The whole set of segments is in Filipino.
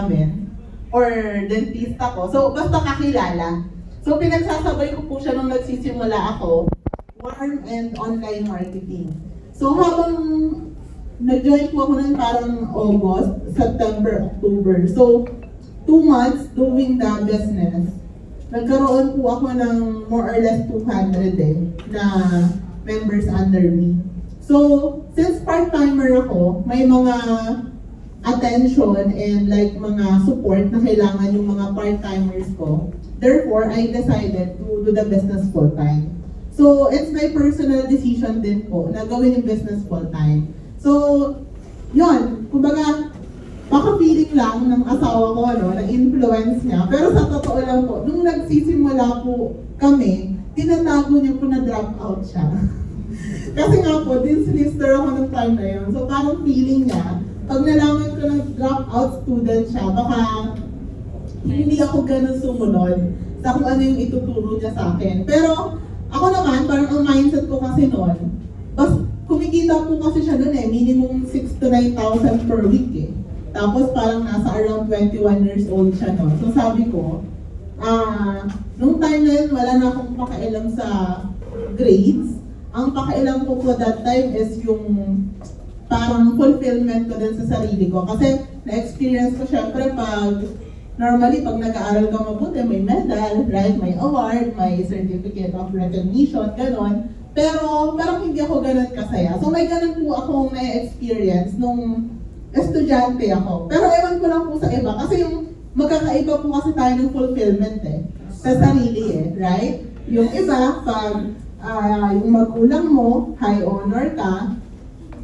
namin, or dentista ko. So, basta kakilala. So, pinagsasabay ko po siya nung nagsisimula ako, warm and online marketing. So, habang nag-join po ako ng parang August, September, October. So, 2 months doing the business. Nagkaroon po ako ng more or less 200 na members under me. So, since part-timer ako, may mga attention and like mga support na kailangan yung mga part-timers ko. Therefore, I decided to do the business full-time. So, it's my personal decision din po na gawin yung business full-time. So, yun, kumbaga, baka feeling lang ng asawa ko, no, na influence niya. Pero sa totoo lang po, nung nagsisimula po kami, tinatago niya po na drop out siya. Kasi nga po, din-sinister ako ng time na yun. So parang feeling niya, pag nalaman ko na drop out student siya, baka hindi ako ganun sumunod sa kung ano yung ituturo niya sa akin. Pero ako naman, parang ang mindset ko kasi noon, kumikita po kasi siya noon minimum 6,000 to 9,000 per week Tapos parang nasa around 21 years old siya noon. So sabi ko, nung time na yun, wala na akong pakialam sa grades. Ang pakialam ko po that time is yung parang fulfillment ko din sa sarili ko. Kasi na-experience ko syempre normally pag nag-aaral ka mabuti, may medal, right? May award, may certificate of recognition, ganon. Pero parang hindi ako ganon kasaya. So may ganon po akong na-experience nung estudyante ako. Pero ewan ko lang po sa iba. Kasi yung magkakaiba po kasi tayo ng fulfillment sa sarili right? Yung iba, pag yung magulang mo, high honor ka,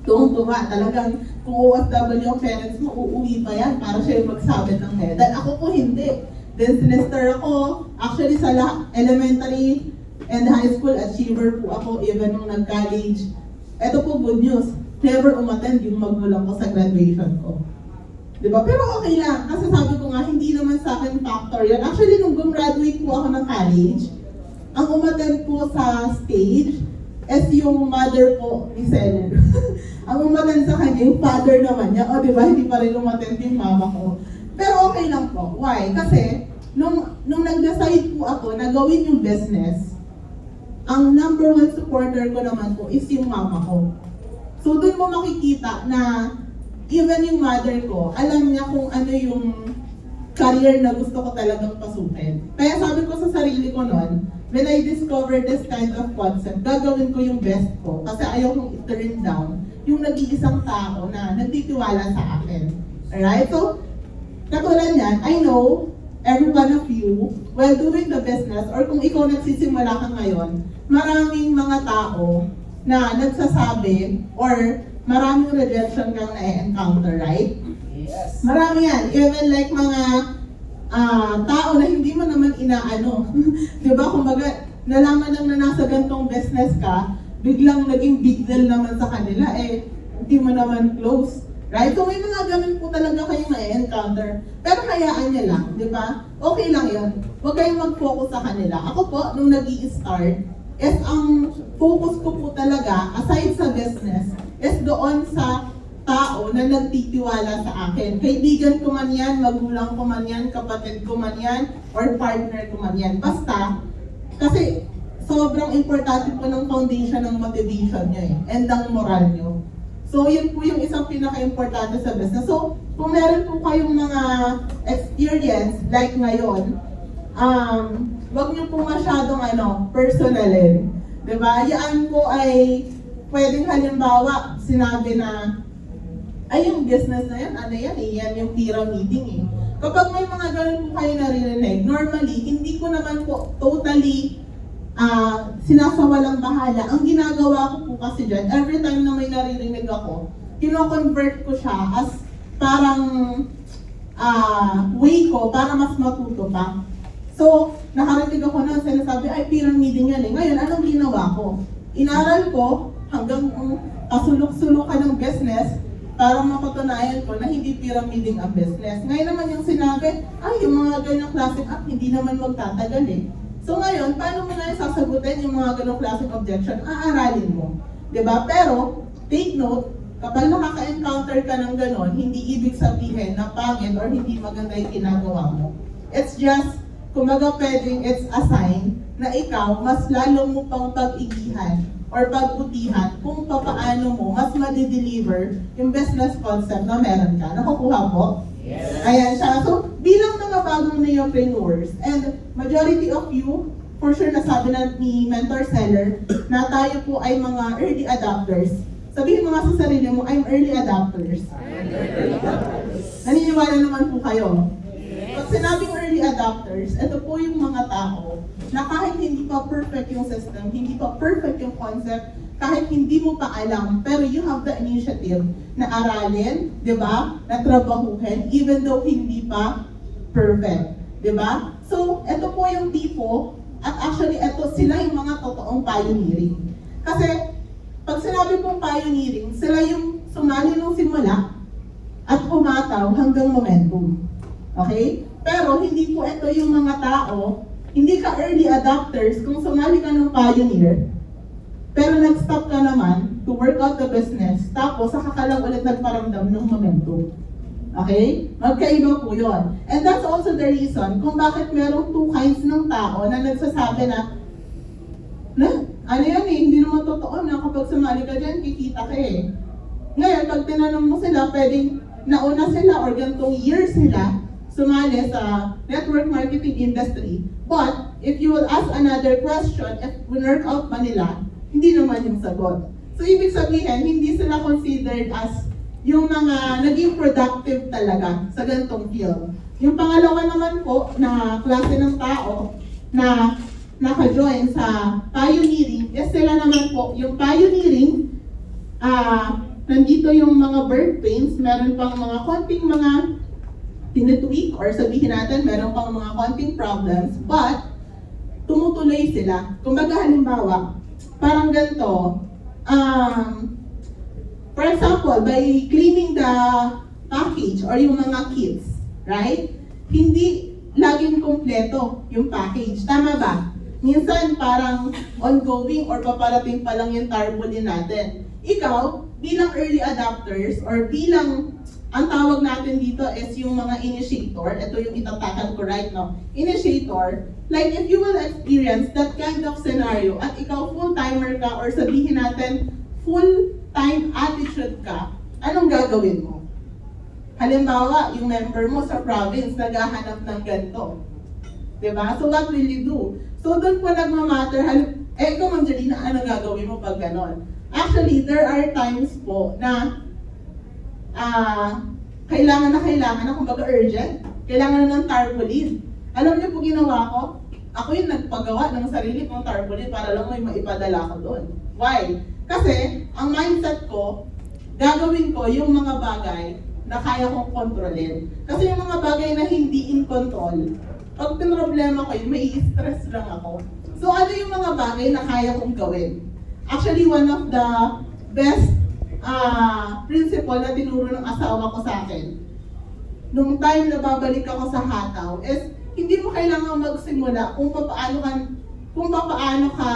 tuwang-tuwa talagang kung OFW yung parents mo, uuwi pa yan para siya yung magsabit ng medal. Ako po hindi. Then sinister ako, actually sa elementary and high school achiever po ako even nung nag-college. Ito po good news, never umattend yung magulang ko sa graduation ko. Diba? Pero okay lang, kasi sabi ko nga, hindi naman sa akin factor yan. Actually, nung gumraduate po ako ng college, ang umattend po sa stage is yung mother po ni Seller. Ang umattend sa kanya, yung father naman niya. O diba, hindi pa rin umattend yung mama ko. Pero okay lang po. Why? Kasi, nung nag-decide po ako na gawin yung business, ang number 1 supporter ko naman po is yung mama ko. So, doon mo makikita na even yung mother ko, alam niya kung ano yung career na gusto ko talagang pasukin. Kaya sabi ko sa sarili ko noon, when I discovered this kind of concept, gagawin ko yung best ko kasi ayaw kong i-turn down yung nag-iisang tao na nagtitiwala sa akin. Alright? So, katulad yan, I know every one of you, while doing the business, or kung ikaw nagsisimula ka ngayon, maraming mga tao na nagsasabi or maraming rejection kang na-encounter, right? Yes. Marami yan. Even like mga tao na hindi mo naman inaano. Diba? Kumbaga, nalaman lang na nasa gantong business ka, biglang naging big deal naman sa kanila, hindi mo naman close. Right? So may mga ganun po talaga kayong na-encounter. Pero hayaan niya lang, di ba? Okay lang yun. Huwag kayong mag-focus sa kanila. Ako po, nung nag-i-start, is ang focus ko po talaga, aside sa business, is doon sa tao na nagtitiwala sa akin. Kaibigan ko man yan, magulang ko man yan, kapatid ko man yan, or partner ko man yan. Basta, kasi sobrang importante po ng foundation ng motivation nyo and ng moral nyo. So, yun po yung isang pinaka-importante sa business. So, kung meron po kayong mga experience like ngayon, wag nyo po masyadong personalin. Diba? Yan po ay pwedeng halimbawa, sinabi na, ay yung business na yan, yan yung pyramiding Kapag may mga ganun po kayo naririnig, normally, hindi ko naman po totally sinasawalang bahala. Ang ginagawa ko po kasi dyan, every time na may naririnig ako, kino-convert ko siya as parang way ko para mas matuto pa. So, nakarinig ako na sinasabi, ay pyramiding yan Ngayon, anong ginawa ko? Inaral ko hanggang kasulok-sulukan ng business para mapatunayan ko na hindi pyramiding ang business. Ngayon naman yung sinabi, yung mga ganyang klaseng hindi naman magtatagal So ngayon, paano mo na sasagutin yung mga ganyang klaseng objection? Aaralin mo. Diba? Pero, take note, Kapag nakaka-encounter ka ng ganon, hindi ibig sabihin na pangit or hindi maganda yung ginagawa mo. It's just, kumaga pwedeng it's a sign na ikaw, mas lalo mo pang pag-igihan or pagbutihan kung papaano mo mas ma-deliver yung business concept na meron ka. Nakukuha po? Yes. Ayan siya. So, bilang mga bagong neopreneurs, and majority of you, for sure nasabi na ni Mentor Seller, na tayo po ay mga early adopters. Sabihin mo nga sa sarili mo, I'm early adopters. Naniniwala naman po kayo. Pag sinabing early adopters, ito po yung mga tao na kahit hindi pa perfect yung system, hindi pa perfect yung concept, kahit hindi mo pa alam, pero you have the initiative na aralin, di ba? Na trabahuhin, even though hindi pa perfect. Di ba? So, ito po yung tipo, at actually, ito sila yung mga totoong pioneering. Kasi, pag sinabi pong pioneering, sila yung sumali nung simula at humataw hanggang momentum. Okay? Pero hindi po ito yung mga tao, hindi ka early adopters kung sumali ka ng pioneer, pero nag-stop ka naman to work out the business, tapos saka ka lang ulit nagparamdam ng momentum. Okay? Magkaiba po yun. And that's also the reason kung bakit merong two kinds ng tao na nagsasabi na ano yan eh, hindi naman totoo na kapag sumali ka dyan, kikita ka eh. Ngayon, pag tinanong mo sila, pwedeng nauna sila or gantong year sila sumali sa network marketing industry. But, if you will ask another question, if work out ba nila, hindi naman yung sagot. So, ibig sabihin, hindi sila considered as yung mga naging productive talaga sa gantong field. Yung pangalawa naman po na klase ng tao na naka-join sa pioneering, is sila naman po, yung pioneering, nandito yung mga birth pains, meron pang mga konting mga tinitweak or sabihin natin meron pang mga konting problems, but tumutuloy sila. Kumbaga halimbawa, parang ganito, for example, by claiming the package or yung mga kits, right? Hindi laging kumpleto yung package. Tama ba? Minsan parang ongoing or paparating pa lang yung tarpaulin natin. Ikaw, bilang early adopters or bilang ang tawag natin dito is yung mga initiator. Ito yung itatakan ko right now. Initiator, like if you will experience that kind of scenario at ikaw full-timer ka or sabihin natin full-time attitude ka, anong gagawin mo? Halimbawa, yung member mo sa province naghahanap ng ganito. Diba? So what will you do? So doon po nagmamatter, ikaw Ma'am Jelina, ano gagawin mo pag ganon? Actually, there are times po na kailangan na kumbaga urgent, kailangan na ng tarpaulin. Alam niyo po ginawa ko? Ako yung nagpagawa ng sarili kong tarpaulin para lang may maipadala ko doon. Why? Kasi, ang mindset ko, gagawin ko yung mga bagay na kaya kong kontrolin. Kasi yung mga bagay na hindi in control, pag pinroblema ko yun, may stress lang ako. So ano yung mga bagay na kaya kong gawin? Actually, one of the best principle na tinuro ng asawa ko sa akin, nung time na babalik ako sa hataw, is hindi mo kailangan magsimula kung paano ka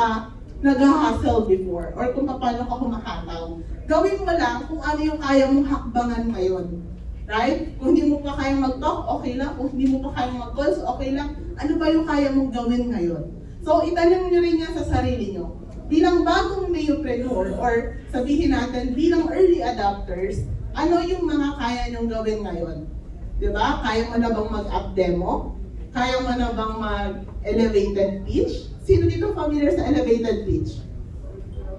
nag-hustle before or kung paano ka humahataw. Gawin mo lang kung ano yung kaya mong hakbangan ngayon. Right? Kung hindi mo pa kayang mag-talk, okay lang. Kung hindi mo pa kayang mag-calls, okay lang. Ano ba yung kaya mong gawin ngayon? So, itanong nyo rin yan sa sarili nyo. Bilang bagong neopreneur, or sabihin natin, bilang early adopters, ano yung mga kaya nyong gawin ngayon? Diba? Kaya mo na bang mag-app demo? Kaya mo na bang mag-elevated pitch? Sino dito familiar sa elevated pitch?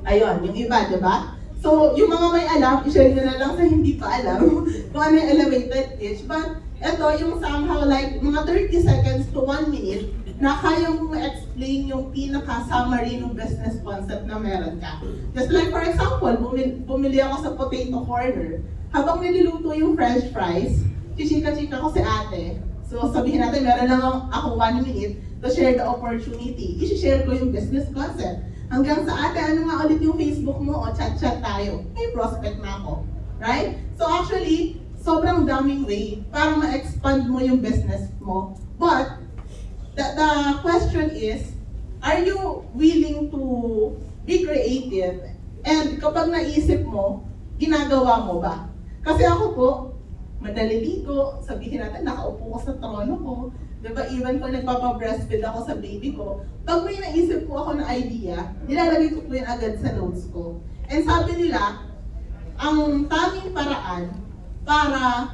Ayun, yung iba, diba? So, yung mga may alam, i-share nyo na lang sa hindi pa alam kung ano yung elevated pitch. But, ito yung somehow like mga 30 seconds to 1 minute na kaya mo explain yung pinaka-summary ng business concept na meron ka. Just like for example, bumili ako sa potato corner. Habang niluluto yung french fries, chika-chika ko si ate. So sabihin natin, meron lang ako 1 minute to share the opportunity. I-share ko yung business concept. Hanggang sa ate, ano nga ulit yung Facebook mo? O chat-chat tayo. May prospect na ako. Right? So actually, sobrang daming way para ma-expand mo yung business mo. But, the question is, are you willing to be creative? And kapag naisip mo, ginagawa mo ba? Kasi ako po, madali ligo, sabihin natin, nakaupo ko sa trono ko, diba, even kung nagpapa-breastfeed ako sa baby ko, pag may naisip po ako na idea, nilalagay ko po yun agad sa notes ko. And sabi nila, ang tanging paraan para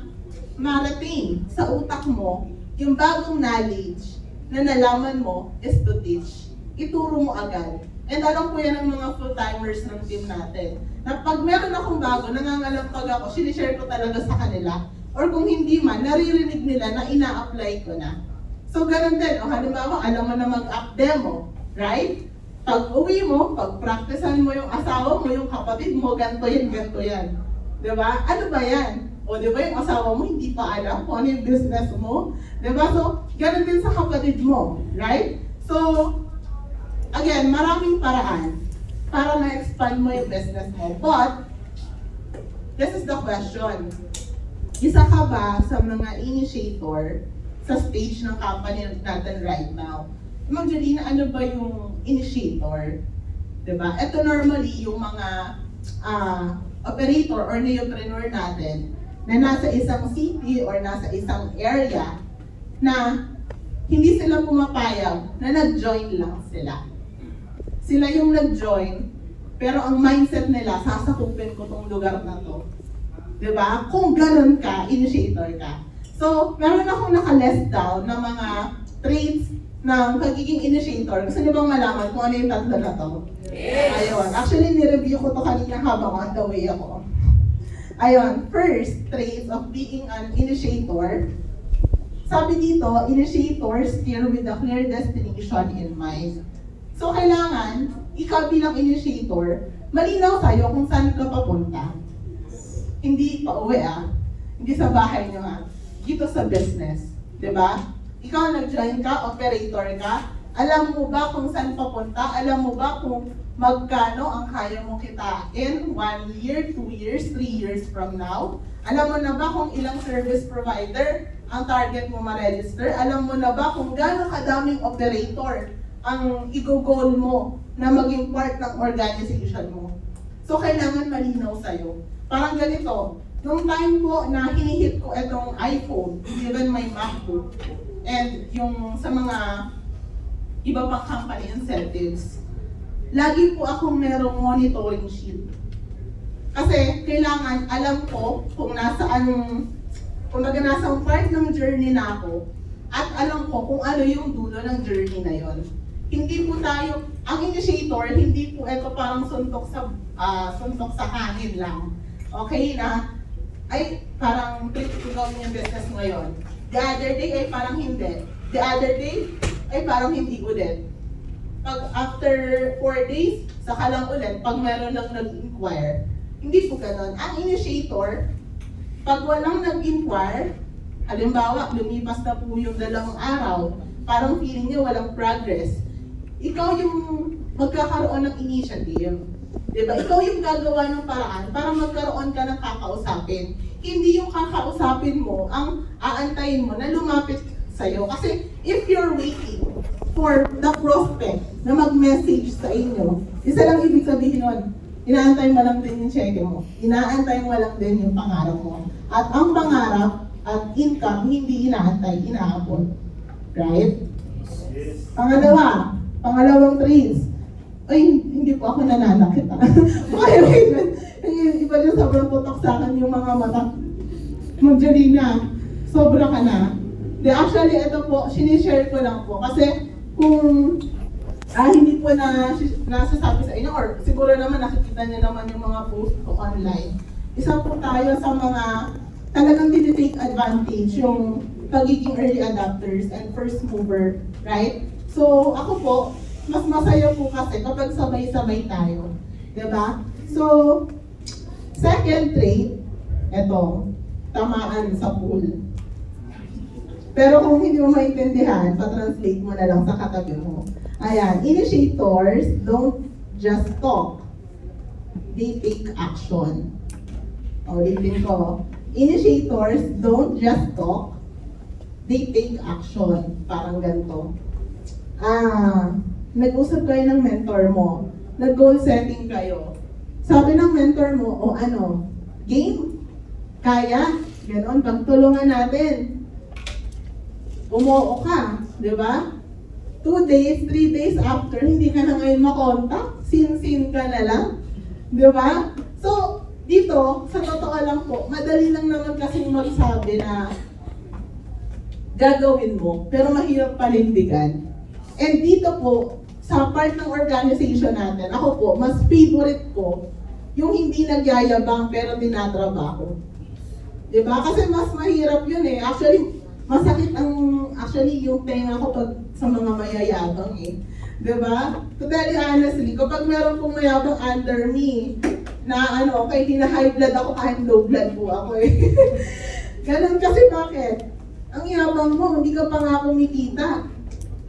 ma-retain sa utak mo yung bagong knowledge na nalaman mo is to teach. Ituro mo agad. And alam po yan ng mga full-timers ng team natin. Na pag meron akong bago, nangangalampag ako, sinishare ko talaga sa kanila. Or kung hindi man, naririnig nila na ina-apply ko na. So ganun din, o halimbawa, alam mo na mag-app demo, right? Pag uwi mo, pag practicean mo yung asawa mo, yung kapatid mo, ganito yan. Diba? Ano ba yan? O diba yung asawa mo, hindi pa alam kung ano yung business mo? Diba? So, ganun din sa kapatid mo, right? So, again, maraming paraan para ma-expand mo yung business mo. But, this is the question. Isa ka ba sa mga initiator sa stage ng company natin right now? Ma'am Jolina, ano ba yung initiator? Diba? Ito normally yung mga operator or neopreneur natin na nasa isang city or nasa isang area na hindi sila pumapayag na nag-join lang sila. Sila yung nag-join, pero ang mindset nila, sasakupin ko tong lugar na to. Diba? Kung ganun ka, initiator ka. So, meron akong naka-list down ng mga traits ng pagiging initiator. Gusto niyo bang malaman kung ano yung tatlo na to? Yes! Ayun. Actually, nireview ko to kanina habang on the way ako. Ayun. First, traits of being an initiator. Sabi dito, initiators steer with a clear destination in mind. So, kailangan, ikaw bilang initiator, malinaw sa'yo kung saan ka papunta. Hindi pa uwi hindi sa bahay nyo dito sa business. Diba? Ikaw nag-join ka, operator ka, alam mo ba kung saan papunta? Alam mo ba kung magkano ang kaya mong kitain 1 year, 2 years, 3 years from now? Alam mo na ba kung ilang service provider ang target mo ma-register? Alam mo na ba kung gaano kadaming operator ang i-goal mo na maging part ng organization mo? So, kailangan malinaw sa'yo. Parang ganito, nung time po na hinihit ko itong iPhone, given my MacBook, and yung sa mga iba pang company incentives, lagi po akong merong monitoring sheet. Kasi kailangan alam ko kung nasaan, kung nasang part ng journey na ako, at alam ko kung ano yung dulo ng journey na yon. Hindi po tayo, ang initiator, hindi po ito parang suntok sa hangin lang. Okay na, ay parang trip ko gawin yung business ngayon. The other day ay parang hindi. The other day ay parang hindi ulit. Pag after 4 days, saka lang ulit, pag meron lang nag-inquire. Hindi po ganun. Ang initiator, pag walang nag-inquire, halimbawa, lumipas na po yung 2 araw, parang feeling nyo walang progress, ikaw yung magkakaroon ng initiative. Diba? Ikaw yung gagawa ng paraan para magkaroon ka ng kakausapin. Hindi yung kakausapin mo, ang aantayin mo na lumapit sa'yo. Kasi if you're waiting for the prospect na mag-message sa inyo, isa lang ibig sabihin nun, inaantay mo lang din yung cheque mo. Inaantay mo lang din yung pangarap mo. At ang pangarap at income, hindi inaantay, inaabot. Right? Yes. Pangalawang traits. Ay, hindi po ako nananakit Okay, wait. Iba dyan, sobrang putok sa akin yung mga mata. Jolina, sobra ka na. Actually, ito po, sinishare ko lang po. Kasi kung hindi po nasasabi sa inyo, or siguro naman nakikita niyo naman yung mga post ko online. Isa po tayo sa mga talagang tinitake advantage yung pagiging early adopters and first mover, right? So, ako po, mas masaya po kasi kapag sabay-sabay tayo. Diba? So, second trait, eto, tamaan sa pool. Pero kung hindi mo maintindihan, pa-translate mo na lang sa katabi mo. Ayan, initiators don't just talk. They take action. Ulitin ko. Initiators don't just talk. They take action. Parang ganito. Nag-usap kayo ng mentor mo, nag-goal setting kayo. Sabi ng mentor mo, Game? Kaya? Ganon, pagtulungan natin. Umuo ka, di ba? 2 days, 3 days after, hindi ka na ngayon makontak, sin-sin ka na lang. Di ba? So, dito, sa totoo lang po, madali lang naman kasing magsabi na gagawin mo, pero mahirap panindigan. And dito po, sa part ng organization natin, ako po, mas favorite ko yung hindi nagyayabang pero tinatrabaho. Diba? Kasi mas mahirap yun eh. Actually, masakit yung tenga ko pag sa mga mayayabang eh. Diba? To tell you honestly, kapag meron pong mayabang under me, na okay, hina-high blood ako kahit low blood po ako eh. Ganun kasi bakit? Ang yabang mo, hindi ka pa nga kumikita.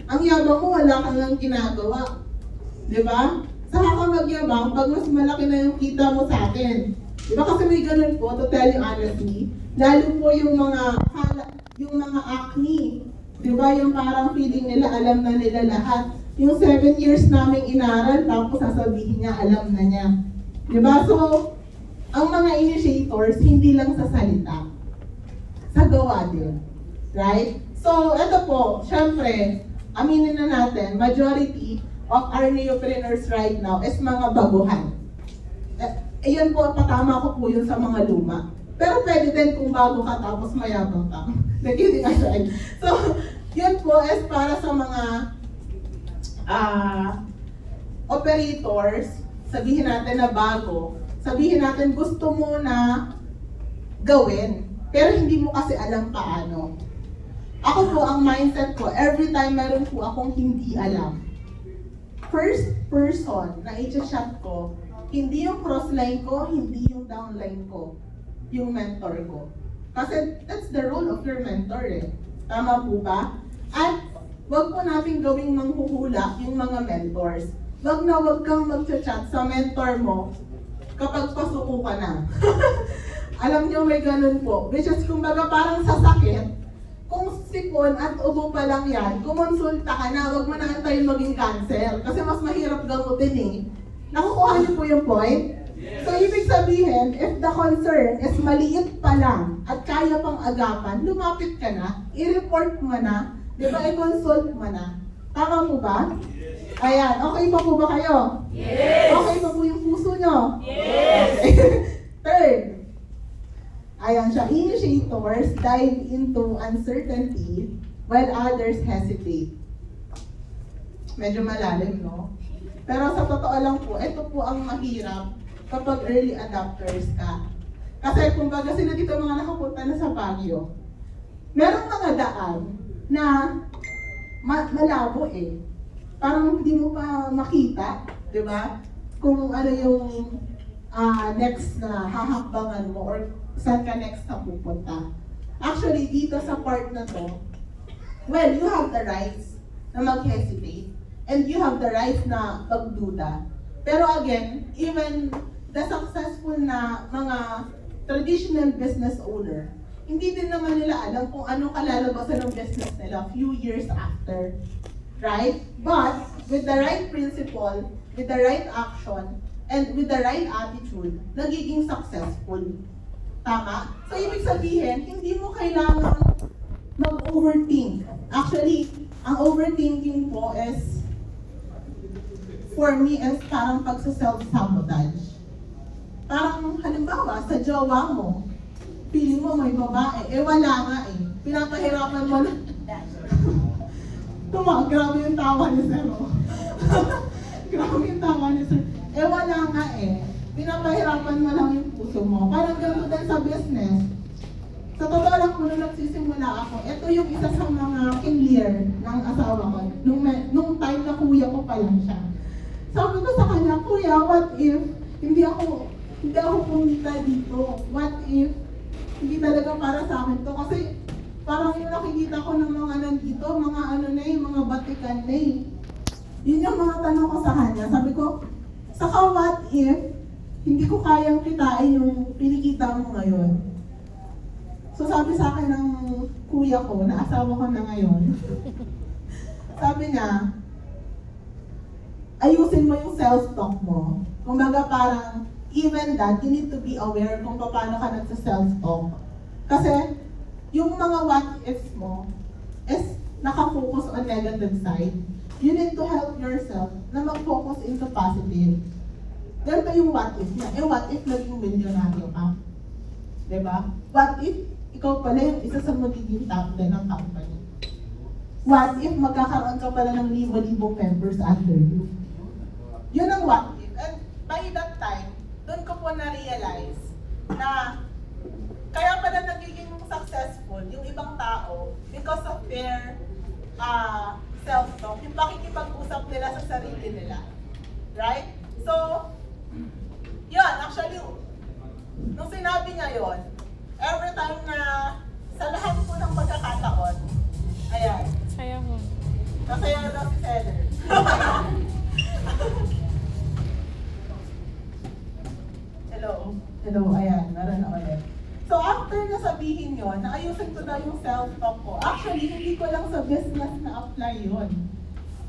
Ang yabang mo, wala kang lang ginagawa. Diba? Saka ka magyabang pag mas malaki na yung kita mo sa akin. Diba kasi may ganun po, to tell you honestly, lalo po yung mga acne. Diba yung parang feeling nila, alam na nila lahat. Yung 7 years naming inaral, tapos sasabihin niya, alam na niya. Diba? So, ang mga initiators, hindi lang sa salita. Sa gawa din. Right? So, eto po, syempre, aminin na natin, majority of our neopreneurs right now is mga baguhan. Ayun po, patama ko po yun sa mga luma. Pero pwede din kung bago ka tapos mayabang ka. Nagkiting aside. So, yun po is para sa mga operators, sabihin natin na bago, sabihin natin gusto mo na gawin, pero hindi mo kasi alam paano. Ako po, ang mindset ko, every time meron po akong hindi alam, first person na i-chat ko, hindi yung crossline ko, hindi yung downline ko, yung mentor ko. Kasi that's the role of your mentor eh. Tama po ba? At wag po natin gawing manghuhula yung mga mentors. Wag kang mag-chat sa mentor mo kapag pasuko ka na. Alam niyo may ganun po. Which is kumbaga parang sasakit. Kung sipon at ubo pa lang yan, kumonsulta ka na, wag mo na antayin maging cancer. Kasi mas mahirap gamutin eh. Nakukuha niyo po yung point? So, ibig sabihin, if the concern is maliit pa lang at kaya pang agapan, lumapit ka na, i-report mo na, di ba, i-consult mo na. Tama po ba? Ayan, okay pa po ba kayo? Yes! Okay pa po yung puso nyo? Yes! Third, ayan siya, initiators dive into uncertainty while others hesitate. Medyo malalim, no? Pero sa totoo lang po, ito po ang mahirap kapag early adopters ka. Kasi kumbaga sila dito mga nakapunta na sa Baguio, merong mga daan na malabo eh. Parang hindi mo pa makita, di ba? Kung ano yung next na hahakbangan mo or saan ka next na pupunta. Actually, dito sa part na to, well, you have the rights na mag-hesitate. And you have the right na magduda. Pero again, even the successful na mga traditional business owner, hindi din naman nila alam kung anong kalalabasan ng business nila few years after. Right? But with the right principle, with the right action, and with the right attitude, nagiging successful. Tama? So ibig sabihin, hindi mo kailangan mag-overthink. Actually, ang overthinking po is for me is parang pagsa-self-sabotage. Parang halimbawa, sa jowa mo, feeling mo may babae, wala nga eh. Pinapahirapan mo na. Grabe yung tawa ni Sir. Grabe yung tawa ni Sir. Wala nga eh. Pinapahirapan mo lang yung puso mo. Parang gano'n din sa business. Sa totoo lang po, nung nagsisimula ako, ito yung isa sa mga kinlear ng asawa ko. Nung time na kuya ko pa lang siya. Sabi ko sa kanya, kuya, what if hindi ako kumita dito? What if hindi talaga para sa akin to? Kasi parang yung nakikita ko ng mga nandito, mga mga batikan na eh. Yun yung mga tanong ko sa kanya. Sabi ko, saka what if hindi ko kayang kitain yung pinikita mo ngayon? So sabi sa akin ng kuya ko, na asawa ko na ngayon, sabi niya, ayusin mo yung self-talk mo. Kumbaga parang, even that, you need to be aware kung paano ka nagsa-self-talk. Kasi, yung mga what ifs mo is nakafocus on negative side. You need to help yourself na mag-focus into positive. Ganito yung what if na. What if naging milyonaryo ka? Diba? What if ikaw pala yung isa sa magiging top 10 ng company? What if magkakaroon ka pala ng libo-libong members under you? Yun ang what if. And by that time, doon ko po na-realize na kaya pala nagiging successful yung ibang tao because of their self-talk, yung pakikipag-usap nila sa sarili nila. Right? So, yun, actually, nung sinabi niya yun, every time na sa lahat po ng pagkakataon, ayan. Saya mo. Masaya daw si Seller. Hello, ayan, meron na ulit. So after na sabihin yun, naayusin ko daw yung self-talk ko. Actually, hindi ko lang sa business na-apply yun.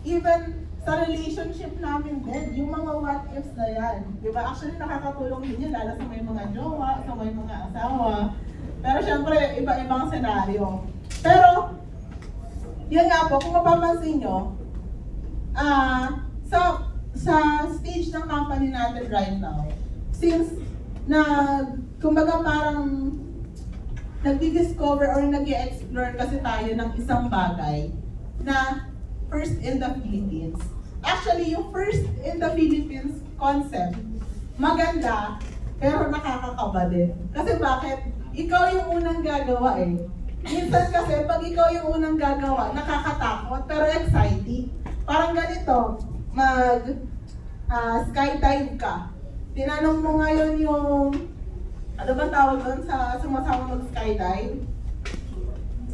Even sa relationship namin din, yung mga what ifs na yan. Diba? Actually, nakakatulong din yun, lalo sa may mga jowa, sa may mga asawa. Pero syempre, iba-ibang senaryo. Pero, yun nga po, kung mapapansin nyo, sa stage ng company natin right now, since kumbaga parang nagdi-discover or nag-i-explore kasi tayo ng isang bagay na first in the Philippines. Actually, yung first in the Philippines concept, maganda, pero nakakakaba din. Kasi bakit? Ikaw yung unang gagawa eh. Minsan kasi, pag ikaw yung unang gagawa, nakakatakot, pero exciting. Parang ganito, skydive ka. Tinanong mo ngayon yung, ano ba tawag doon sa sumasama mag-skydive?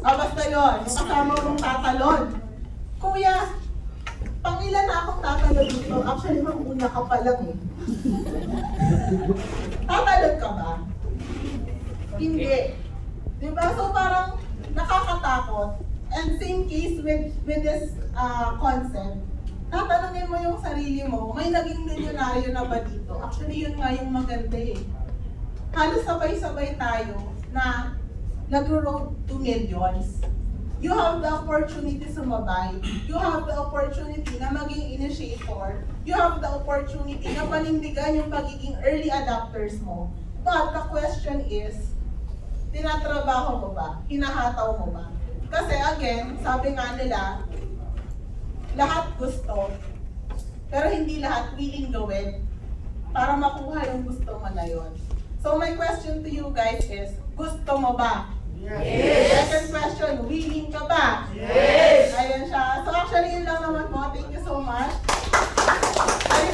Basta yun, yung kasama mong tatalon. Kuya, pangilan na akong tatalon dito. Actually, una ka pa lang eh. Tatalon ka ba? Hindi. Diba? So parang nakakatakot. And same case with this concept. Tatanungin mo yung sarili mo, may naging milyonaryo na ba dito? Actually, yun nga yung maganda eh. Halos sabay-sabay tayo na nag-road to millions. You have the opportunity sumabay. You have the opportunity na maging initiator. You have the opportunity na panindigan yung pagiging early adopters mo. But the question is, tinatrabaho mo ba? Hinahataw mo ba? Kasi again, sabi nga nila, lahat gusto, pero hindi lahat willing gawin para makuha yung gusto mo na yun. So my question to you guys is, gusto mo ba? Yes! Second question, willing ka ba? Yes!